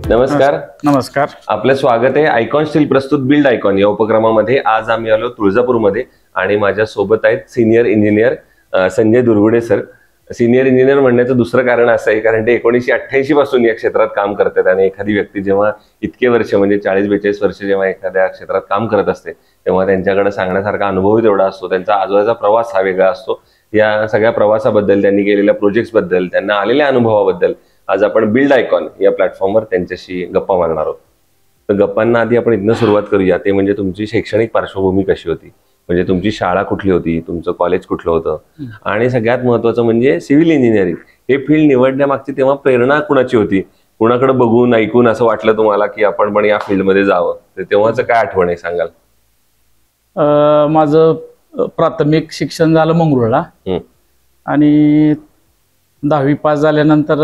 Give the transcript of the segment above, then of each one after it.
नमस्कार. नमस्कार. आपलं स्वागत आहे आयकॉन स्टील प्रस्तुत बिल्ड आयकॉन या उपक्रमामध्ये. आज आम्ही आलो तुळजापूरमध्ये आणि माझ्या सोबत आहेत senior engineer Sanjay Durgude sir. Senior engineer म्हणण्याचं दुसरं कारण असं आहे कारण ते 1988 पासून या क्षेत्रात काम करतात आणि एखादी व्यक्ती जेव्हा इतके वर्ष म्हणजे 40-42 वर्ष जेव्हा एखाद्या क्षेत्रात काम करत असते तेव्हा त्यांच्याकडे सांगण्यासारखा अनुभव तेवढा असतो. त्यांचा आजूबाजूचा प्रवास हा वेगळा असतो. या सगळ्या प्रवासाबद्दल, त्यांनी केलेल्या प्रोजेक्ट्सबद्दल, त्यांना आलेल्या अनुभवाबद्दल आज आपण बिल्ड आयकॉन या प्लॅटफॉर्मवर त्यांच्याशी गप्पा मारणार आहोत. तर गप्पांना आधी आपण इथनं सुरुवात करूया. ते म्हणजे तुमची शैक्षणिक पार्श्वभूमी कशी होती, म्हणजे तुमची शाळा कुठली होती, तुमचं कॉलेज कुठलं होतं, आणि सगळ्यात महत्त्वाचं म्हणजे सिव्हिल इंजिनिअरिंग हे फील्ड निवडण्यामागची तेव्हा प्रेरणा कुणाची होती? कुणाकडे बघून ऐकून असं वाटलं तुम्हाला की आपण पण या फील्डमध्ये जावं? तर तेव्हाचं काय आठवण आहे सांगाल? माझं प्राथमिक शिक्षण झालं मंगरुळला आणि 10वी पास झाल्यानंतर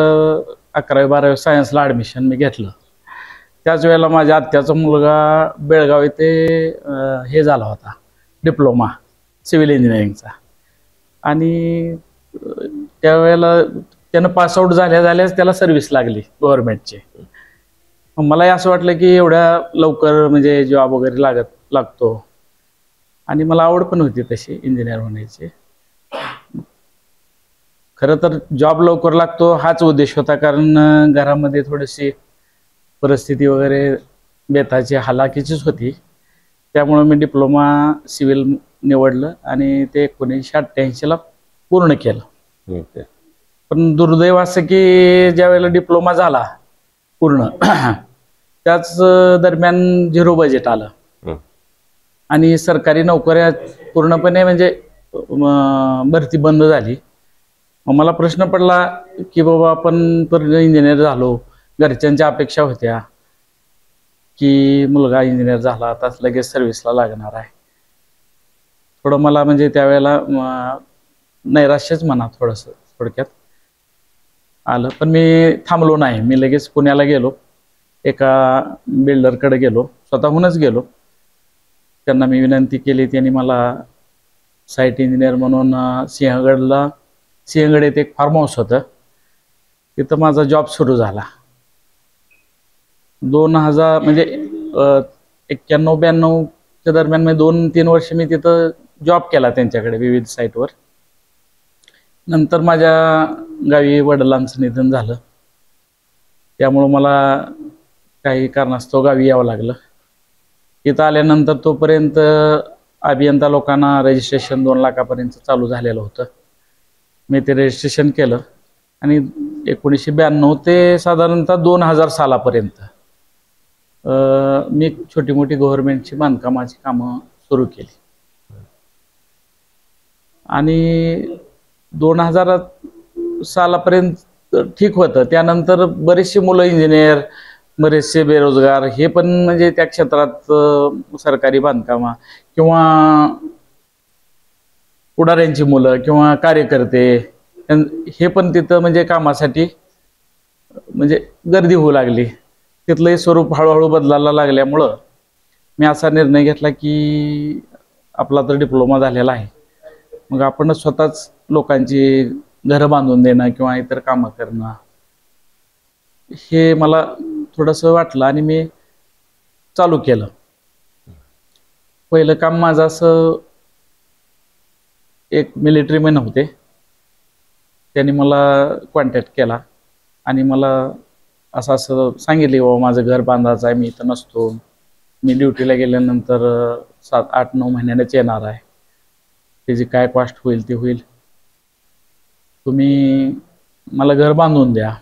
11वी-12वी सायन्सला ॲडमिशन मी घेतलं. त्याच वेळेला माझ्या आत्याचा मुलगा बेळगाव येथे हे झाला होता डिप्लोमा सिव्हिल इंजिनिअरिंगचा, आणि त्यावेळेला त्यानं पासआउट झाल्याच त्याला सर्व्हिस लागली गव्हर्नमेंटची. मलाही असं वाटलं की एवढ्या लवकर म्हणजे जॉब वगैरे लागतो, आणि मला आवड पण होती तशी इंजिनियर होण्याची. खरं तर जॉब लवकर लागतो हाच उद्देश होता, कारण घरामध्ये थोडीशी परिस्थिती वगैरे बेताची हालाकीचीच होती. त्यामुळे मी डिप्लोमा सिव्हिल निवडलं आणि ते 1988ला पूर्ण केलं. पण दुर्दैव असं की ज्या वेळेला डिप्लोमा झाला पूर्ण त्याच दरम्यान 0 बजेट आलं आणि सरकारी नोकऱ्या पूर्णपणे म्हणजे भरती बंद झाली. मग मला प्रश्न पडला की बाबा आपण तर इंजिनियर झालो, घरच्यांच्या अपेक्षा होत्या की मुलगा इंजिनियर झाला आता लगेच सर्व्हिसला लागणार आहे. थोडं मला म्हणजे त्यावेळेला नैराश्यच म्हणा थोडंसं थोडक्यात आलं. पण मी थांबलो नाही. मी लगेच पुण्याला गेलो, एका बिल्डरकडे गेलो, स्वतःहूनच गेलो. त्यांना मी विनंती केली. त्यांनी मला साईट इंजिनियर म्हणून सिंहगड येथे एक फार्म हाऊस होतं, तिथं माझा जॉब सुरू झाला. 2000 म्हणजे 91-92च्या दरम्यान मी 2-3 वर्ष मी तिथं जॉब केला त्यांच्याकडे विविध साईटवर. नंतर माझ्या गावी वडिलांचं निधन झालं, त्यामुळं मला काही कारणास्तव गावी यावं लागलं. इथं आल्यानंतर तोपर्यंत अभियंता लोकांना रजिस्ट्रेशन 2 लाखापर्यंत चालू झालेलं होतं. मी ते रजिस्ट्रेशन केलं आणि 1992 ते साधारणतः 2000 सालापर्यंत मी छोटी मोठी गव्हर्नमेंटची बांधकामाची कामं सुरू केली. आणि 2000 सालापर्यंत ठीक होतं. त्यानंतर बरेचसे मुलं इंजिनियर, बरेचसे बेरोजगार हे पण म्हणजे त्या क्षेत्रात सरकारी बांधकामा किंवा पुढाऱ्यांची मुलं किंवा कार्यकर्ते हे पण तिथं म्हणजे कामासाठी म्हणजे गर्दी होऊ लागली. तिथलंही स्वरूप हळूहळू बदलायला लागल्यामुळं मी असा निर्णय घेतला की आपला तर डिप्लोमा झालेला आहे, मग आपणच स्वतःच लोकांची घरं बांधून देणं किंवा इतर कामं करणं हे मला थोडंसं वाटलं आणि मी चालू केलं. पहिलं काम माझं असं, एक मिलिटरीमॅन होते, त्यांनी मला कॉन्टॅक्ट केला आणि मला असं सांगितले बाबा माझं घर बांधायचं आहे, मी इथं नसतो, मी ड्युटीला गेल्यानंतर 7-8-9 महिन्यानेच येणार आहे, त्याची काय कॉस्ट होईल ते होईल, तुम्ही मला घर बांधून द्या.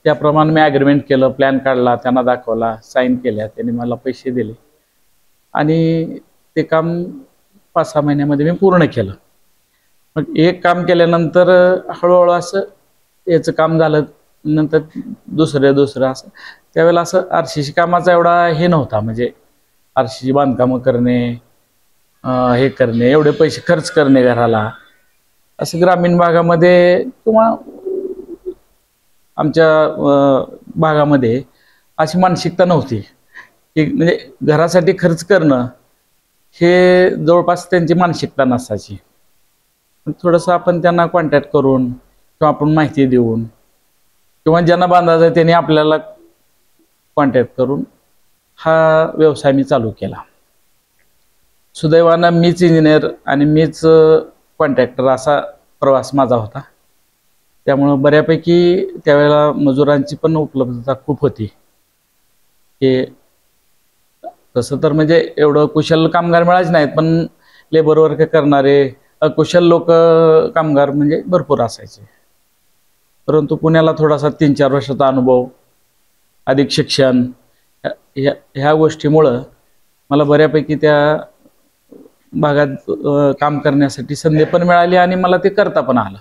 त्याप्रमाणे मी ॲग्रीमेंट केलं, प्लॅन काढला, त्यांना दाखवला, साईन केल्या, त्यांनी मला पैसे दिले आणि ते काम 5-6 महिन्यामध्ये मी पूर्ण केलं. मग एक काम केल्यानंतर हळूहळू असं याचं काम झालं, नंतर दुसरं असं. त्यावेळेला असं RCC कामाचा एवढा हे नव्हता, म्हणजे RCC बांधकामं करणे, हे करणे, एवढे पैसे खर्च करणे घराला, असं ग्रामीण भागामध्ये किंवा आमच्या भागामध्ये अशी मानसिकता नव्हती की म्हणजे घरासाठी खर्च करणं हे जवळपास त्यांची मानसिकता नसायची. थोडंसं आपण त्यांना कॉन्टॅक्ट करून किंवा आपण माहिती देऊन किंवा ज्यांना बांधायचं त्यांनी आपल्याला कॉन्टॅक्ट करून हा व्यवसाय मी चालू केला. सुदैवानं मीच इंजिनियर आणि मीच कॉन्ट्रॅक्टर असा प्रवास माझा होता. त्यामुळं बऱ्यापैकी त्यावेळेला मजुरांची पण उपलब्धता खूप होती. की तसं तर म्हणजे एवढं कुशल कामगार मिळायचे नाहीत, पण लेबर वर्क करणारे अकुशल लोक कामगार म्हणजे भरपूर असायचे. परंतु पुण्याला थोडासा 3-4 वर्षाचा अनुभव, अधिक शिक्षण, ह्या गोष्टीमुळं मला बऱ्यापैकी त्या भागात काम करण्यासाठी संधी पण मिळाली आणि मला ते करता पण आलं.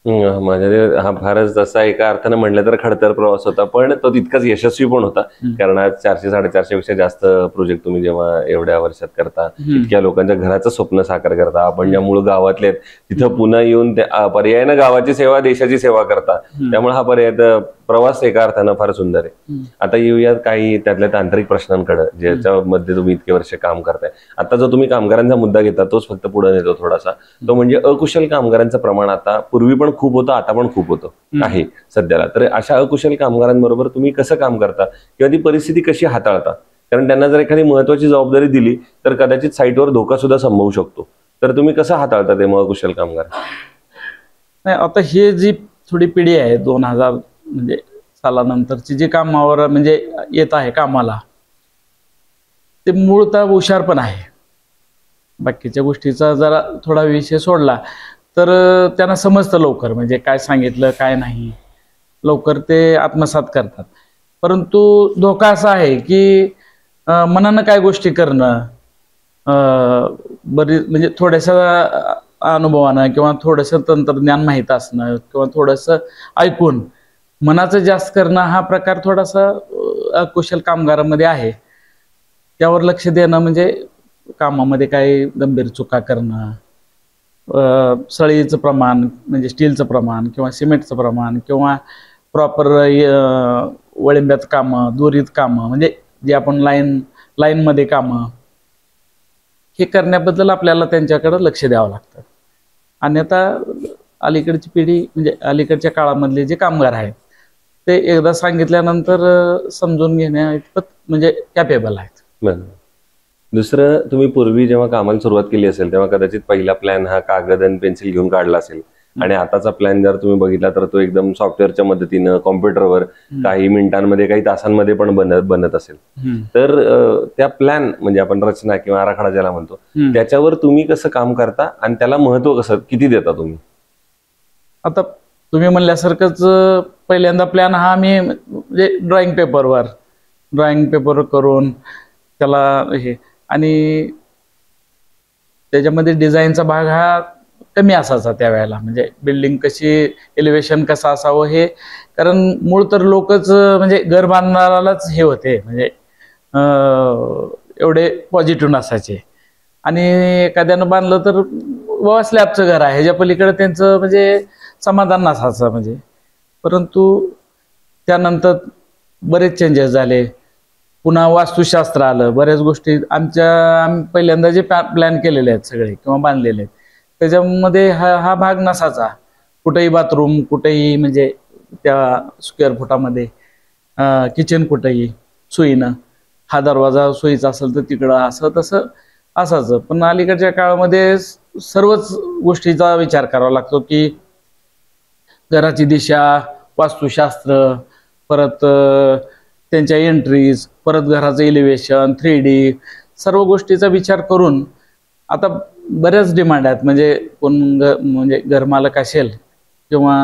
म्हणजे हा फारच तसा एका अर्थानं म्हटलं तर खडतर प्रवास होता, पण तो तितकाच यशस्वी पण होता. कारण आज 400-450 पेक्षा जास्त प्रोजेक्ट तुम्ही जेव्हा एवढ्या वर्षात करता, इतक्या लोकांच्या घराचं स्वप्न साकार करता, आपण ज्या मूळ गावातले तिथं पुन्हा येऊन पर्यायानं गावाची सेवा देशाची सेवा करता, त्यामुळे हा पर्याय प्रवास एका अर्थानं फार सुंदर आहे. आता येऊयात काही त्यातल्या तांत्रिक प्रश्नांकडे ज्याच्यामध्ये तुम्ही इतके वर्ष काम करताय. आता जो तुम्ही कामगारांचा मुद्दा घेता तोच फक्त पुढे नेतो थोडासा, तो म्हणजे अकुशल कामगारांचं प्रमाण आता पूर्वी पण खूप होतं, आता पण खूप होतं आहे सध्याला. तर अशा अकुशल कामगारांबरोबर तुम्ही कसं काम करता किंवा ती परिस्थिती कशी हाताळता? कारण त्यांना जर एखादी महत्वाची जबाबदारी दिली तर कदाचित साईटवर धोका सुद्धा संभवू शकतो. तर तुम्ही कसं हाताळता ते मग अकुशल कामगार? नाही, आता हे जी थोडी पिढी आहे 2000 म्हणजे सालानंतरची जी कामावर म्हणजे येत आहे कामाला, ते मूळतः हुशार पण आहे. बाकीच्या गोष्टीचा जरा थोडा विषय सोडला तर त्यांना समजतं लवकर, म्हणजे काय सांगितलं काय नाही लवकर ते आत्मसात करतात. परंतु धोका असा आहे की मनानं काय गोष्टी करणं, बरीच म्हणजे थोड्याशा अनुभवानं किंवा थोडंसं तंत्रज्ञान माहीत असणं किंवा थोडंसं ऐकून मनाचं जास्त करणं हा प्रकार थोडासा अकुशल कामगारांमध्ये आहे. त्यावर लक्ष देणं म्हणजे कामामध्ये काही गंभीर चुका करणं, सळीचं प्रमाण म्हणजे स्टीलचं प्रमाण किंवा सिमेंटचं प्रमाण किंवा प्रॉपर वळिंब्यात कामं, दोरीत कामं म्हणजे जे आपण लाईनमध्ये कामं हे करण्याबद्दल आपल्याला त्यांच्याकडे लक्ष द्यावं लागतं. अन्यथा अलीकडची पिढी म्हणजे अलीकडच्या काळामधले जे कामगार आहेत ते एकदा सांगितल्यानंतर समजून घेण्या इतपत म्हणजे कॅपेबल आहेत. दुसरं, तुम्ही पूर्वी जेव्हा कामाला सुरुवात केली असेल तेव्हा कदाचित पहिला प्लॅन हा कागद आणि पेन्सिल घेऊन काढला असेल, आणि आताचा प्लॅन जर तुम्ही बघितला तर तो एकदम सॉफ्टवेअरच्या मदतीनं कॉम्प्युटरवर काही मिनिटांमध्ये काही तासांमध्ये पण बनत असेल. तर त्या प्लॅन म्हणजे आपण रचना किंवा आराखडा ज्याला म्हणतो त्याच्यावर तुम्ही कसं काम करता आणि त्याला महत्व कसं किती देता तुम्ही? आता तुम्ही म्हणल्यासारखंच पहिल्यांदा प्लॅन हा मी म्हणजे ड्रॉइंग पेपरवर करून त्याला हे, आणि त्याच्यामध्ये डिझाईनचा भाग हा कमी असायचा त्यावेळेला. म्हणजे बिल्डिंग कशी, एलिव्हेशन कसं असावं हे, कारण मूळ तर लोकच म्हणजे घर बांधणारालाच हे होते म्हणजे एवढे पॉझिटिव्ह नसायचे. आणि एखाद्यानं बांधलं तर बाबा स्लॅबचं घर आहे ह्याच्या पलीकडे त्यांचं म्हणजे समाधान नसायचं म्हणजे. परंतु त्यानंतर बरेच चेंजेस झाले, पुन्हा वास्तुशास्त्र आलं, बऱ्याच गोष्टी आम्ही पहिल्यांदा जे प्लॅन केलेले आहेत सगळे किंवा बांधलेले आहेत त्याच्यामध्ये हा भाग नसायचा. कुठेही बाथरूम, कुठेही म्हणजे त्या स्क्वेअर फुटामध्ये किचन कुठेही सोयीनं, हा दरवाजा सोयीचा असेल तर तिकडं असं तसं असायचं. पण अलीकडच्या काळामध्ये सर्वच गोष्टीचा विचार करावा लागतो की घराची दिशा, वास्तुशास्त्र, परत त्यांच्या एंट्रीज, परत घराचं एलिव्हेशन, 3D सर्व गोष्टीचा विचार करून आता बऱ्याच डिमांड आहेत. म्हणजे कोण म्हणजे घरमालक असेल किंवा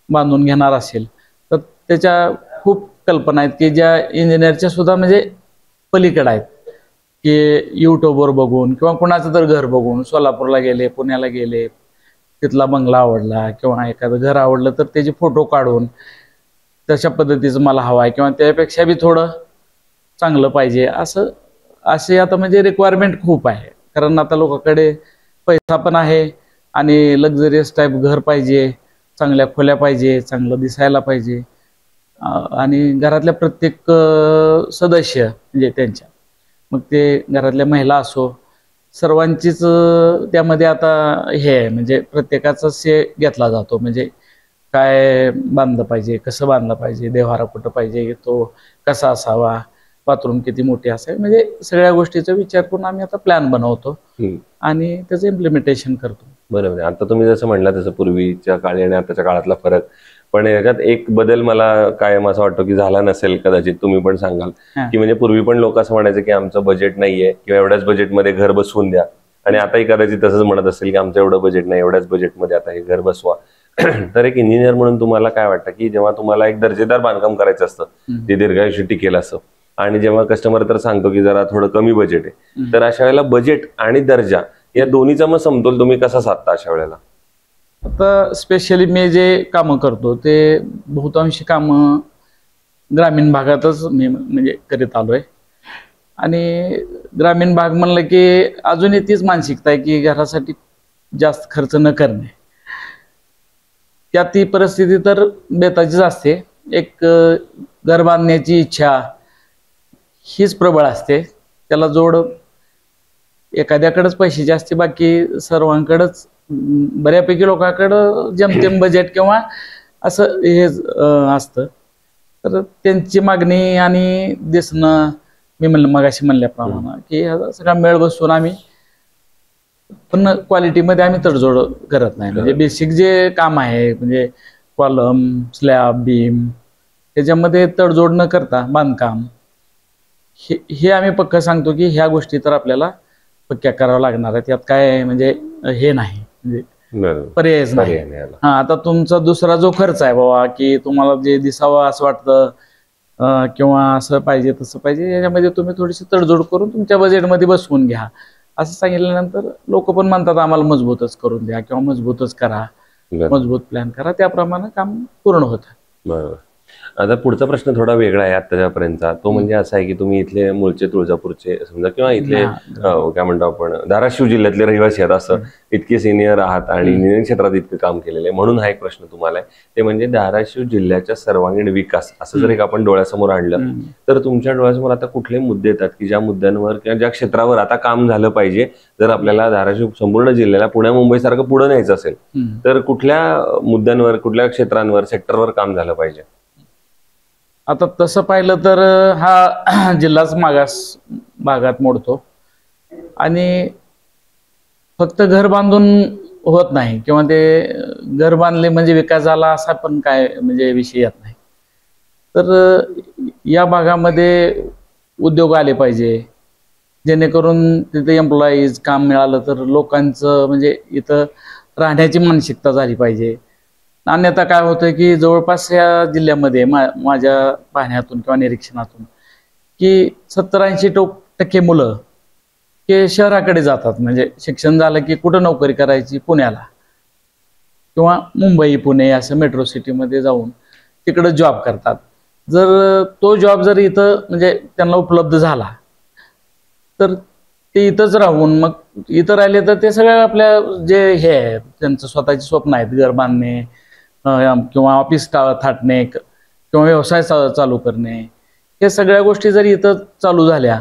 बांधून घेणार असेल तर त्याच्या खूप कल्पना आहेत की ज्या इंजिनिअरच्या सुद्धा म्हणजे पलीकडे आहेत, की यूट्यूबवर बघून किंवा कोणाचं तर घर बघून सोलापूरला गेले, पुण्याला गेले, तिथला बंगला आवडला किंवा एखादं घर आवडलं तर त्याचे फोटो काढून तशा पद्धतीचं मला हवं आहे किंवा त्यापेक्षा बी थोडं चांगलं पाहिजे असे आता म्हणजे रिक्वायरमेंट खूप आहे. कारण आता लोकांकडे पैसा पण आहे आणि लक्झरियस टाईप घर पाहिजे, चांगल्या खोल्या पाहिजे, चांगलं दिसायला पाहिजे, आणि घरातल्या प्रत्येक सदस्य म्हणजे त्यांच्या, मग ते घरातल्या महिला असो, सर्वांचीच त्यामध्ये आता हे आहे म्हणजे प्रत्येकाचा से घेतला जातो. म्हणजे काय बांधलं पाहिजे, कसं बांधलं पाहिजे, देव्हारा कुठं पाहिजे, तो कसा असावा, बाथरूम किती मोठी असावी, म्हणजे सगळ्या गोष्टीचा विचार करून आम्ही आता प्लॅन बनवतो आणि त्याचं इम्प्लिमेंटेशन करतो. बरोबर आहे. आता तुम्ही जसं म्हणला तसं पूर्वीच्या काळी आणि आताच्या काळातला फरक, पण याच्यात एक बदल मला कायम असं वाटतो की झाला नसेल, कदाचित तुम्ही पण सांगाल की म्हणजे पूर्वी पण लोक असं म्हणायचे की आमचं बजेट नाहीये किंवा एवढ्याच बजेटमध्ये घर बसवून द्या, आणि आताही कदाचित तसंच म्हणत असेल की आमचं एवढं बजेट नाही, एवढ्याच बजेटमध्ये आता हे घर बसवा. तर एक इंजिनियर म्हणून तुम्हाला काय वाटतं की जेव्हा तुम्हाला एक दर्जेदार बांधकाम करायचं असतं ते दीर्घायुष्य टिकेल असं, आणि जेव्हा कस्टमर तर सांगतो की जरा थोडं कमी बजेट आहे, तर अशा वेळेला बजेट आणि दर्जा या दोन्हीचा मग समतोल तुम्ही कसा साधता अशा वेळेला? आता स्पेशली मी जे कामं करतो ते बहुतांशी कामं ग्रामीण भागातच मी म्हणजे करीत आलोय, आणि ग्रामीण भाग म्हणलं की अजूनही तीच मानसिकता आहे की घरासाठी जास्त खर्च न करणे. त्यात ती परिस्थिती तर बेताचीच असते. एक घर बांधण्याची इच्छा हीच प्रबळ असते, त्याला जोड एखाद्याकडेच पैशाची असते, बाकी सर्वांकडेच बऱ्यापैकी लोकांकडं जेमतेम बजेट किंवा असं हे असतं. तर त्यांची मागणी आणि दिसणं, मी मगाशी म्हणल्याप्रमाणे की सगळा मेळ बसून आम्ही पण क्वालिटीमध्ये आम्ही तडजोड करत नाही. म्हणजे बेसिक जे काम आहे म्हणजे कॉलम, स्लॅब, बीम, त्याच्यामध्ये तडजोड न करता बांधकाम हे आम्ही पक्क सांगतो की ह्या गोष्टी तर आपल्याला पक्क्या कराव्या लागणार आहेत, यात काय म्हणजे हे नाही, म्हणजे पर्यायच नाही. हा, आता तुमचा दुसरा जो खर्च आहे बाबा की तुम्हाला जे दिसावं असं वाटतं किंवा असं पाहिजे तसं पाहिजे, याच्यामध्ये तुम्ही थोडीशी तडजोड करून तुमच्या बजेटमध्ये बसवून घ्या असं सांगितल्यानंतर लोक पण म्हणतात आम्हाला मजबूतच करून द्या किंवा मजबूतच करा, मजबूत प्लॅन करा, त्याप्रमाणे काम पूर्ण होतं. बरोबर. आता पुढचा प्रश्न थोडा वेगळा आहे आताच्यापर्यंतचा, तो म्हणजे असा आहे की तुम्ही इथले मूळचे तुळजापूरचे समजा किंवा इथले काय म्हणतो आपण धाराशिव जिल्ह्यातले रहिवासी आहात, असं इतके सिनियर आहात आणि इंजिनिअरिंग क्षेत्रात इतकं काम केलेलं आहे, म्हणून हा एक प्रश्न तुम्हाला आहे, ते म्हणजे धाराशिव जिल्ह्याच्या सर्वांगीण विकास असं जर एक आपण डोळ्यासमोर आणलं तर तुमच्या डोळ्यासमोर आता कुठले मुद्दे येतात की ज्या मुद्द्यांवर किंवा ज्या क्षेत्रावर आता काम झालं पाहिजे, जर आपल्याला धाराशिव संपूर्ण जिल्ह्याला पुण्या मुंबई सारखं पुढे न्यायचं असेल तर कुठल्या मुद्द्यांवर, कुठल्या क्षेत्रांवर, सेक्टरवर काम झालं पाहिजे? आता तसं पाहिलं तर हा जिल्हाच मागास भागात मोडतो, आणि फक्त घर बांधून होत नाही किंवा ते घर बांधले म्हणजे विकास झाला असा पण काय म्हणजे विषय येत नाही. तर या भागामध्ये उद्योग आले पाहिजे, जेणेकरून तिथे एम्प्लॉईज काम मिळालं तर लोकांचं म्हणजे इथं राहण्याची मानसिकता झाली पाहिजे. अन्यथा काय होतं की जवळपास या जिल्ह्यामध्ये माझ्या पाहण्यातून किंवा निरीक्षणातून की 70-80% मुलं हे शहराकडे जातात, म्हणजे शिक्षण झालं की कुठं नोकरी करायची, पुण्याला किंवा मुंबई, पुणे असं मेट्रो सिटीमध्ये जाऊन तिकडं जॉब करतात. जर तो जॉब जर इथं म्हणजे त्यांना उपलब्ध झाला तर ते इथंच राहून मग इथं राहिले तर ते सगळं आपल्या जे हे आहे त्यांचं स्वतःची स्वप्न आहेत, घर बांधणे किंवा ऑफिस थाटणे किंवा व्यवसाय चालू करणे, हे सगळ्या गोष्टी जर इथं चालू झाल्या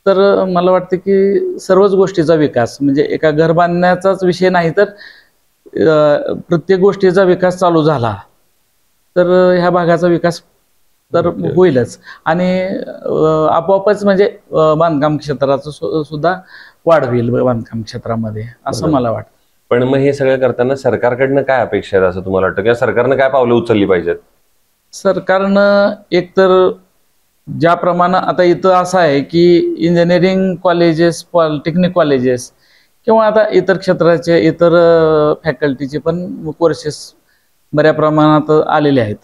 तर मला वाटतं की सर्वच गोष्टीचा विकास, म्हणजे एका घर बांधण्याचाच विषय नाही तर प्रत्येक गोष्टीचा विकास चालू झाला तर ह्या भागाचा विकास तर होईलच, आणि आपोआपच म्हणजे बांधकाम क्षेत्राचं सुद्धा वाढ होईल बांधकाम क्षेत्रामध्ये असं मला वाटतं. पण मग हे सगळं करताना सरकारकडनं काय अपेक्षा आहे असं तुम्हाला वाटतं, किंवा सरकारनं काय पावलं उचलली पाहिजेत? सरकारनं एकतर ज्याप्रमाणे आता इथं असं आहे की इंजिनिअरिंग कॉलेजेस, पॉलिटेक्निक कॉलेजेस किंवा आता इतर क्षेत्राचे इतर फॅकल्टीचे पण कोर्सेस बऱ्या प्रमाणात आलेले आहेत,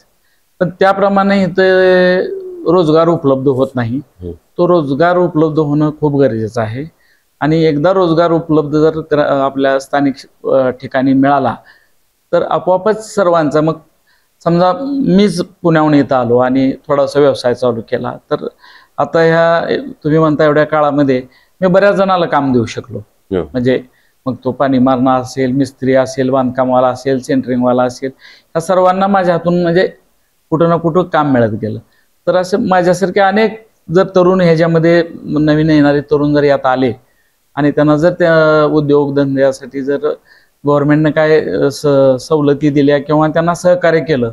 पण त्याप्रमाणे इथं रोजगार उपलब्ध होत नाही. तो रोजगार उपलब्ध होणं खूप गरजेचं आहे, आणि एकदा रोजगार उपलब्ध जर आपल्या स्थानिक ठिकाणी मिळाला तर आपोआपच सर्वांचा, मग समजा मीच पुण्याहून इथं आलो आणि थोडासा व्यवसाय चालू केला तर आता ह्या तुम्ही म्हणता एवढ्या काळामध्ये मी बऱ्याच जणाला काम देऊ शकलो, म्हणजे मग तो पाणी मारणं असेल, मिस्त्री असेल, बांधकामवाला असेल, सेंटरिंगवाला असेल, ह्या सर्वांना माझ्या हातून म्हणजे कुठं ना कुठं काम मिळत गेलं. तर असं माझ्यासारखे अनेक जर तरुण ह्याच्यामध्ये नवीन येणारे तरुण जर यात आले आणि त्यांना जर त्या उद्योगधंद्यासाठी जर गव्हर्नमेंटने काय सवलती दिल्या किंवा त्यांना सहकार्य केलं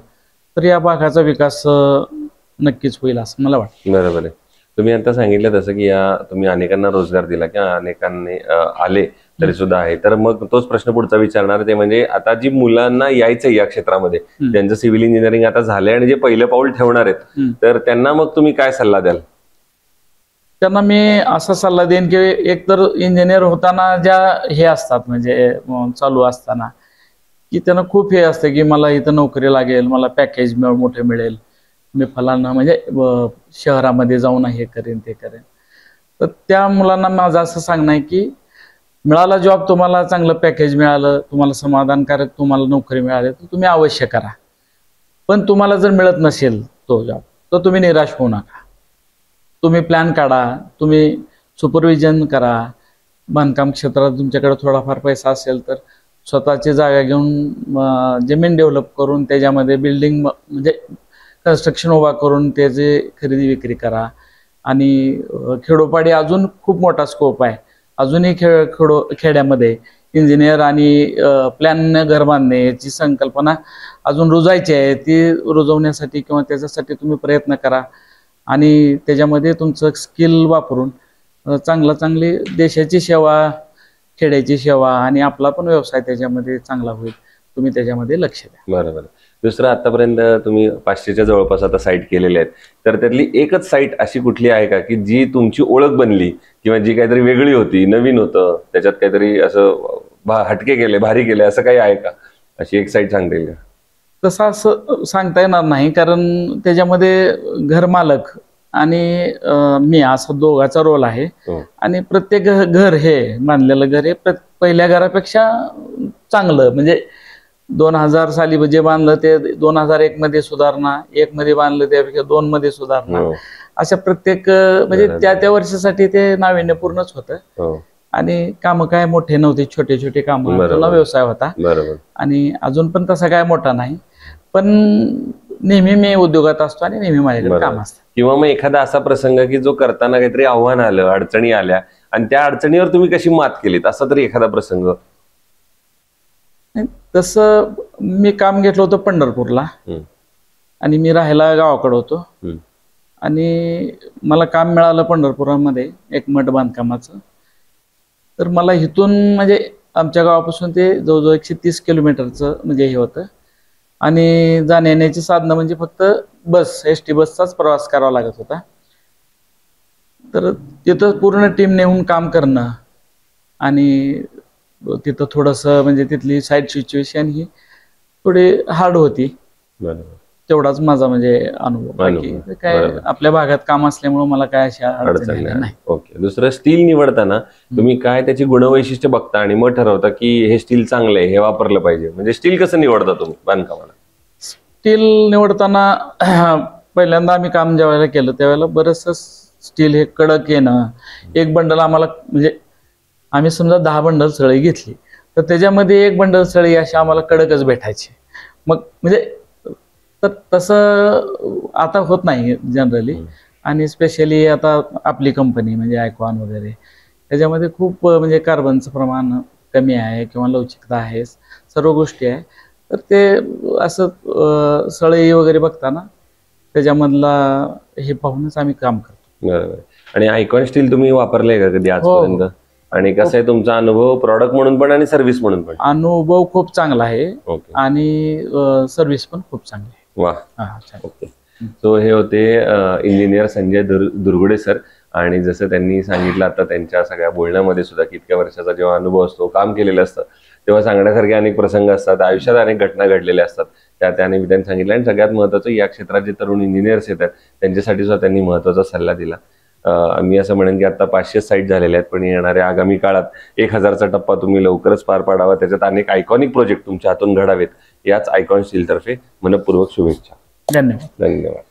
तर या भागाचा विकास नक्कीच होईल असं मला वाटतं. बरोबर आहे. तुम्ही आता सांगितलं तसं की तुम्ही अनेकांना रोजगार दिला किंवा अनेकांनी आले तरी सुद्धा आहे, तर मग तोच प्रश्न पुढचा विचारणार ते म्हणजे आता जी मुलांना यायचंय या क्षेत्रामध्ये, ज्यांचं सिव्हिल इंजिनिअरिंग आता झालंय आणि जे पहिलं पाऊल ठेवणार आहेत, तर त्यांना मग तुम्ही काय सल्ला द्याल? त्यांना मी असा सल्ला देईन की एकतर इंजिनियर होताना ज्या हे असतात म्हणजे चालू असताना की त्यांना खूप हे असतं की मला इथं नोकरी लागेल, मला पॅकेज मोठे मिळेल, मी फलाना म्हणजे शहरामध्ये जाऊन हे करेन ते करेन. तर त्या मुलांना माझं असं सांगणं आहे की मिळाला जॉब, तुम्हाला चांगलं पॅकेज मिळालं, तुम्हाला समाधानकारक तुम्हाला नोकरी मिळाली तर तुम्ही अवश्य करा. पण तुम्हाला जर मिळत नसेल तो जॉब तर तुम्ही निराश होऊ नका. तुम्ही प्लॅन काढा, तुम्ही सुपरविजन करा. बांधकाम क्षेत्रात तुमच्याकडे थोडाफार पैसा असेल तर स्वतःची जागा घेऊन जमीन डेव्हलप करून त्याच्यामध्ये बिल्डिंग म्हणजे कन्स्ट्रक्शन उभा करून त्याची खरेदी विक्री करा. आणि खेडोपाडी अजून खूप मोठा स्कोप आहे. अजूनही खेड्यामध्ये इंजिनियर आणि प्लॅन घर बांधणे याची संकल्पना अजून रुजायची आहे. ती रुजवण्यासाठी किंवा त्याच्यासाठी तुम्ही प्रयत्न करा आणि त्याच्यामध्ये तुमचं स्किल वापरून चांगली देशाची सेवा, खेड्याची सेवा आणि आपला पण व्यवसाय त्याच्यामध्ये चांगला होईल. तुम्ही त्याच्यामध्ये लक्ष द्या. बरोबर. दुसरं, आतापर्यंत तुम्ही 500च्या जवळपास आता साईट केलेल्या आहेत, तर त्यातली एकच साईट अशी कुठली आहे का की जी तुमची ओळख बनली किंवा जी काहीतरी वेगळी होती, नवीन होतं, त्याच्यात काहीतरी असं हटके केले, भारी केले, असं काही आहे का? अशी एक साईट सांगता येईल का? तसं असं सांगता येणार नाही, कारण त्याच्यामध्ये घरमालक आणि मी असा दोघाचा रोल आहे. आणि प्रत्येक घर हे बांधलेलं घर हे पहिल्या घरापेक्षा चांगलं म्हणजे 2000 साली जे बांधलं ते 2001 मध्ये सुधारणा, 1 मध्ये बांधलं त्यापेक्षा 2 मध्ये सुधारणा, अशा प्रत्येक म्हणजे त्या वर्षासाठी ते नाविन्यपूर्णच होतं. आणि काम काय मोठे नव्हते, छोटे छोटे काम, व्यवसाय होता. आणि अजून पण तसा काय मोठा नाही, पण नेहमी मी उद्योगात असतो आणि नेहमी माझ्याकडे काम असतं. किंवा मग एखादा असा प्रसंग की जो करताना काहीतरी आव्हान आलं, अडचणी आल्या आणि त्या अडचणीवर तुम्ही कशी मात केलीत, असा तरी एखादा प्रसंग? तसं मी काम घेतलं होतं पंढरपूरला आणि मी राहायला गावाकडे होतो. आणि मला काम मिळालं पंढरपुरामध्ये एक मठ बांधकामाचं. तर मला इथून म्हणजे आमच्या गावापासून ते जवळजवळ 130 किलोमीटरचं म्हणजे हे होतं. आणि जाण्या येण्याची साधनं म्हणजे फक्त बस, एसटी बसचाच प्रवास करावा लागत होता. तर तिथं पूर्ण टीम नेऊन काम करणं आणि तिथं थोडंसं म्हणजे तिथली साईड सिच्युएशन ही थोडी हार्ड होती. तेवढाच माझा म्हणजे अनुभव. काय आपल्या भागात काम असल्यामुळे मला काय अशा अडचणी नाही. ओके. दुसरं, स्टील निवडताना तुम्ही काय त्याची गुणवैशिष्ट्य बघता आणि मग ठरवता की हे स्टील चांगलं आहे, हे वापरलं पाहिजे? म्हणजे स्टील कसं निवडता तुम्ही बांधकामाला? स्टील निवडताना पहिल्यांदा आम्ही काम ज्यावेळेला केलं त्यावेळेला बरंचसं स्टील हे कडक येणं. एक बंडल आम्हाला म्हणजे आम्ही समजा 10 बंडल सळई घेतली तर त्याच्यामध्ये 1 बंडल सळई अशी आम्हाला कडकच भेटायची. मग म्हणजे तर तसं आता होत नाही जनरली. आणि स्पेशली आता आपली कंपनी म्हणजे आयकॉन वगैरे त्याच्यामध्ये खूप म्हणजे कार्बनचं प्रमाण कमी आहे किंवा लवचिकता आहे, सर्व गोष्टी आहे. तर ते असं सळई वगैरे बघताना त्याच्यामधला हे पाहूनच आम्ही काम करतो. बरोबर. आणि आयकॉन स्टील तुम्ही वापरले का कधी आजपर्यंत? आणि कसा आहे तुमचा अनुभव प्रॉडक्ट म्हणून पण आणि सर्व्हिस म्हणून पण? अनुभव खूप चांगला आहे आणि सर्व्हिस पण खूप चांगली आहे. वा. ओके. सो हे होते इंजिनियर संजय दुर्गुडे सर. आणि जसं त्यांनी सांगितलं आता त्यांच्या सगळ्या बोलण्यामध्ये सुद्धा की इतक्या वर्षाचा जेव्हा अनुभव असतो, काम केलेलं असतं, तेव्हा सांगण्यासारखे अनेक प्रसंग असतात, आयुष्यात अनेक घटना घडलेल्या असतात, त्या निमित्ताने सांगितलं. आणि सगळ्यात महत्त्वाचं, या क्षेत्रात जे तरुण इंजिनियर्स येतात त्यांच्यासाठी सुद्धा त्यांनी महत्त्वाचा सल्ला दिला. मी असं म्हणेन की आता 500 साईट झालेल्या आहेत, पण येणाऱ्या आगामी काळात 1000चा टप्पा तुम्ही लवकरच पार पाडावा. त्याच्यात अनेक आयकॉनिक प्रोजेक्ट तुमच्या हातून घडावेत, याच आयकॉन स्टील तर्फे मनपूर्वक शुभेच्छा. धन्यवाद. धन्यवाद.